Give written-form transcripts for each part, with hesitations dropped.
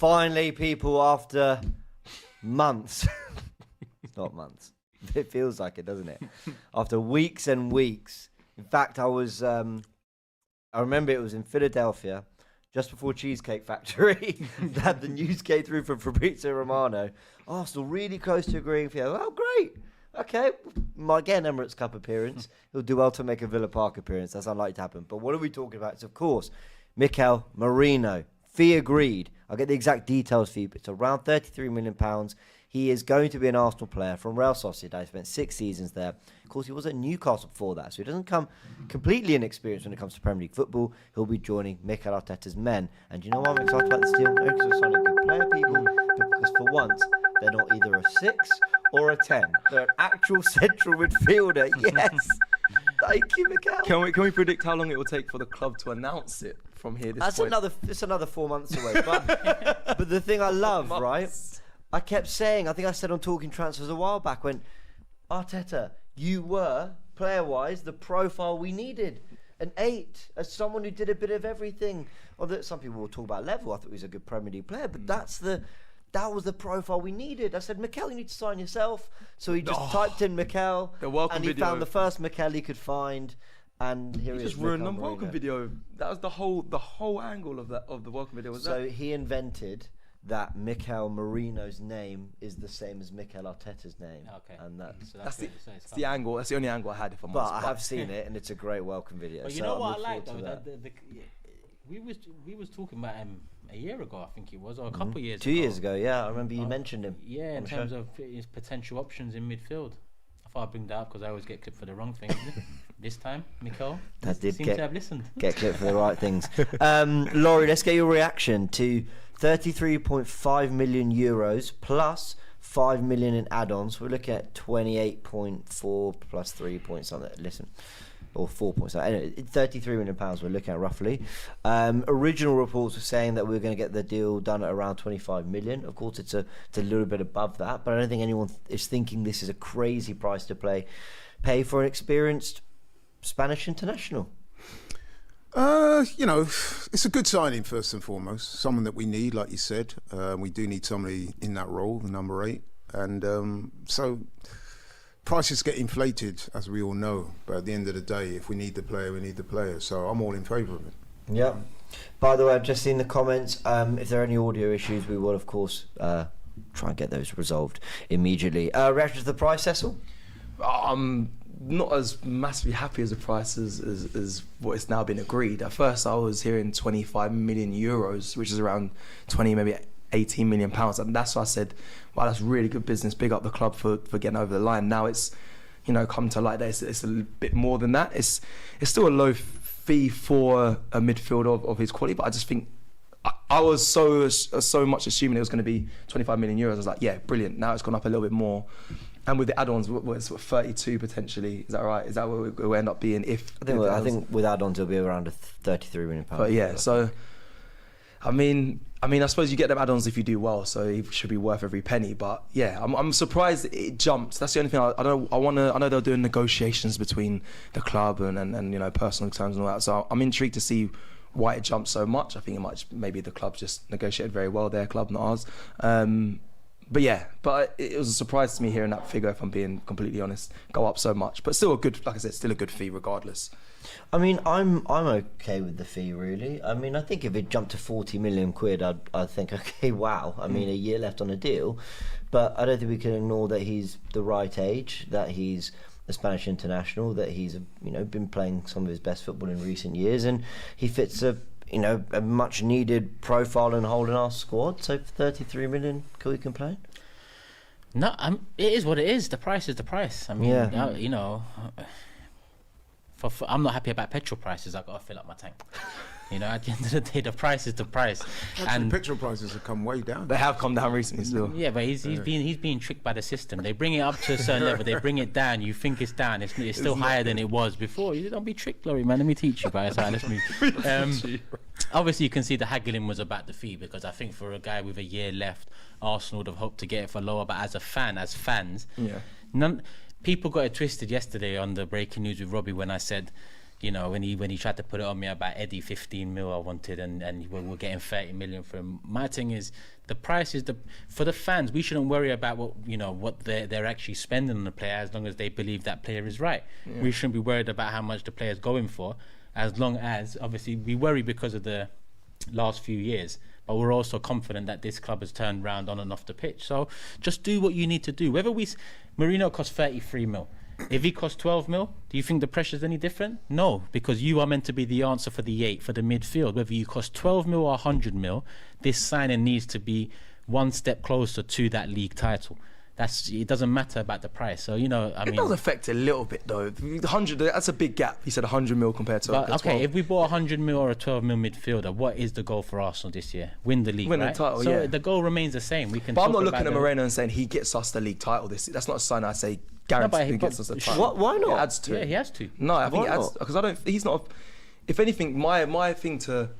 Finally, people, after months, it's not months, it feels like it, doesn't it? After weeks and weeks. In fact, I remember it was in Philadelphia, just before Cheesecake Factory, that the news came through from Fabrizio Romano. Arsenal really close to agreeing for you. Oh, great. Okay, might get an Emirates Cup appearance. He'll do well to make a Villa Park appearance. That's unlikely to happen. But what are we talking about? It's, of course, Mikel Merino. Fee agreed. I'll get the exact details for you, but it's around £33 million. He is going to be an Arsenal player from Real Sociedad. He spent 6 seasons there. Of course, he was at Newcastle before that, so he doesn't come completely inexperienced when it comes to Premier League football. He'll be joining Mikel Arteta's men. And do you know why I'm excited about this deal? Not because we're signing a good player, people, but because for once, they're not either a 6 or a 10. They're an actual central midfielder. Yes. Thank you, Mikel. Can we predict how long it will take for the club to announce it from here? It's another 4 months away. But the thing I love, right? I kept saying, I think I said on Talking Transfers a while back, when Arteta, you were, player-wise, the profile we needed. An 8, as someone who did a bit of everything. Although some people will talk about level, I thought he was a good Premier League player, but that was the profile we needed. I said, Mikel, you need to sign yourself. So he just typed in Mikel, and he found the first Mikel he could find. And here he just ruined the welcome video. That was the whole angle of the welcome video. So he invented that Mikel Merino's name is the same as Mikel Arteta's name. Okay. And that's the angle. That's the only angle I had. If I'm honest. But I have seen it, and it's a great welcome video. But you know what I like though? We was talking about him a year ago, I think it was, or a couple of years ago. 2 years ago, yeah. I remember you mentioned him. Yeah, in terms of his potential options in midfield. I thought I'd bring that up because I always get clipped for the wrong thing. This time, Mikel seems to have listened. Get clipped for the right things. Laurie, let's get your reaction to 33.5 million euros plus 5 million in add-ons. We're looking at 28.4 plus 3 point something. Listen. Or 4 points. Anyway, £33 million we're looking at roughly. Original reports were saying that we were going to get the deal done at around 25 million. Of course, it's a little bit above that, but I don't think anyone is thinking this is a crazy price to pay for an experienced Spanish international. It's a good signing first and foremost. Someone that we need, like you said. We do need somebody in that role, the number 8, and so. Prices get inflated, as we all know, but at the end of the day, if we need the player, we need the player. So I'm all in favour of it. Yeah. By the way, I've just seen the comments. If there are any audio issues, we will, of course, try and get those resolved immediately. Reaction to the price, Cecil? I'm not as massively happy as the price as what it's now been agreed. At first, I was hearing 25 million euros, which is around 20, maybe 18 million pounds, and that's why I said, wow, that's really good business, big up the club for getting over the line. Now it's come to light that it's a bit more than that. It's still a low fee for a midfielder of his quality, but I just think I was so much assuming it was going to be 25 million euros. I was like, yeah, brilliant. Now it's gone up a little bit more, and with the add-ons, it's 32 potentially. Is that right? Is that what we'll end up being? I think with add-ons it'll be around a 33 million pounds. But yeah, so I mean, I suppose you get them add-ons if you do well, so it should be worth every penny. But yeah, I'm surprised it jumped. That's the only thing I know they're doing negotiations between the club and personal terms and all that. So I'm intrigued to see why it jumped so much. I think maybe the club just negotiated very well, their club, not ours. But it was a surprise to me hearing that figure, if I'm being completely honest, go up so much. But still like I said, still a good fee regardless. I mean, I'm okay with the fee, really. I mean, I think if it jumped to 40 million quid, I'd think, okay, wow. I mean, a year left on a deal. But I don't think we can ignore that he's the right age, that he's a Spanish international, that he's been playing some of his best football in recent years, and he fits a much needed profile and hole in our squad. So for 33 million, can we complain? No, it is what it is. The price is the price. I mean, I'm not happy about petrol prices. I've got to fill up my tank. At the end of the day, the price is the price. Actually, petrol prices have come way down. They have come down recently still. Yeah, but he's being tricked by the system. They bring it up to a certain level. They bring it down. You think it's down. It's still higher than it was before. You don't be tricked, Laurie, man. Let me teach you, guys. Right, let's move. Obviously, you can see the haggling was about the fee, because I think for a guy with a year left, Arsenal would have hoped to get it for lower. But as fans, people got it twisted yesterday on the breaking news with Robbie when I said, you know, when he tried to put it on me about Eddie, 15 mil I wanted, and we're getting 30 million for him. My thing is, the price is for the fans. We shouldn't worry about what they're actually spending on the player, as long as they believe that player is right. We shouldn't be worried about how much the player's going for, as long as, obviously, we worry because of the last few years, but we're also confident that this club has turned round on and off the pitch. So just do what you need to do. Whether Merino costs 33 mil. If he costs 12 mil, do you think the pressure's any different? No, because you are meant to be the answer for the 8, for the midfield. Whether you cost 12 mil or 100 mil, this signing needs to be one step closer to that league title. It doesn't matter about the price. So, it does affect a little bit though. 100, that's a big gap. He said 100 mil compared to. But, okay, 12. If we bought 100 mil or a 12 mil midfielder, what is the goal for Arsenal this year? Win the league, win right? the title. So the goal remains the same. But I'm not looking at Moreno and saying he gets us the league title. That's not a sign I say guaranteed he gets us the title. Why not? It adds to. Yeah, he has to. No, I think Why it adds not? because He's not. If anything, my thing to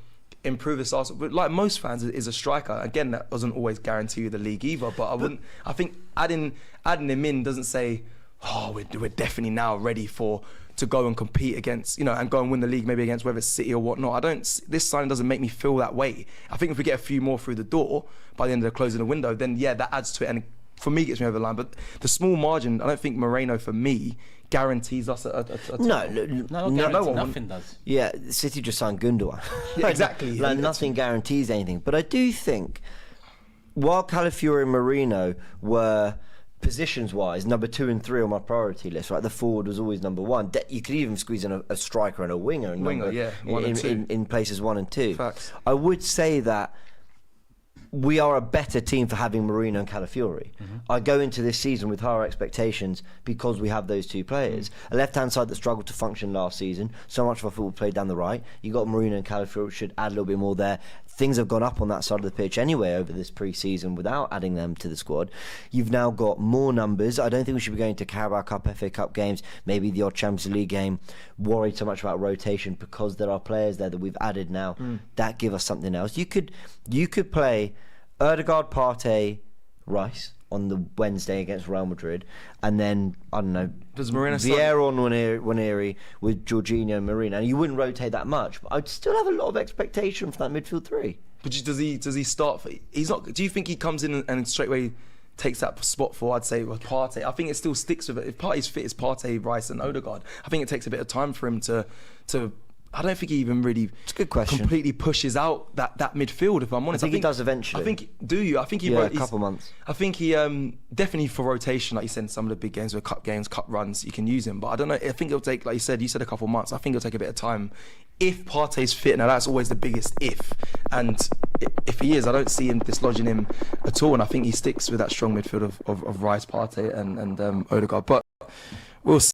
improve this Arsenal, but like most fans, is a striker. Again, that doesn't always guarantee you the league either. But I think adding him in doesn't say, oh, we're definitely now ready to go and compete against, and go and win the league, maybe against whether it's City or whatnot. This signing doesn't make me feel that way. I think if we get a few more through the door by the end of the closing the window, then that adds to it, and for me gets me over the line. But the small margin, I don't think Moreno for me guarantees us a No, nothing does. Yeah, City just signed Gundogan. Yeah, exactly. Nothing guarantees anything. But I do think, while Calafiori and Merino were positions-wise number 2 and 3 on my priority list, right? The forward was always number 1. You could even squeeze in a striker and a winger. In places 1 and 2. Facts. I would say that we are a better team for having Merino and Calafiori. I go into this season with higher expectations because we have those two players. A left-hand side that struggled to function last season. So much of our football played down the right. You got Merino and Calafiori, which should add a little bit more there. Things have gone up on that side of the pitch anyway over this pre-season without adding them to the squad. You've now got more numbers. I don't think we should be going to Carabao Cup, FA Cup games, maybe the odd Champions League game, worried so much about rotation, because there are players there that we've added now that give us something else. You could play Ødegaard, Partey, Rice on the Wednesday against Real Madrid, and then, I don't know, Vieira on Nwaneri with Jorginho and Merino. And you wouldn't rotate that much, but I'd still have a lot of expectation for that midfield 3. But does he start? He's not. Do you think he comes in and straight away takes that spot for, I'd say, with Partey? I think it still sticks with it. If Partey's fit, it's Partey, Rice and Ødegaard. I think it takes a bit of time for him to I don't think he even really it's a good question. Completely pushes out that midfield, if I'm honest. I think he does eventually. I think he a couple months. I think he definitely for rotation, like you said, in some of the big games, with cup games, cup runs, you can use him. But I don't know, I think it'll take, like you said a couple months. I think it'll take a bit of time. If Partey's fit, now that's always the biggest if. And if he is, I don't see him dislodging him at all. And I think he sticks with that strong midfield of Rice, Partey and Ødegaard. But we'll see.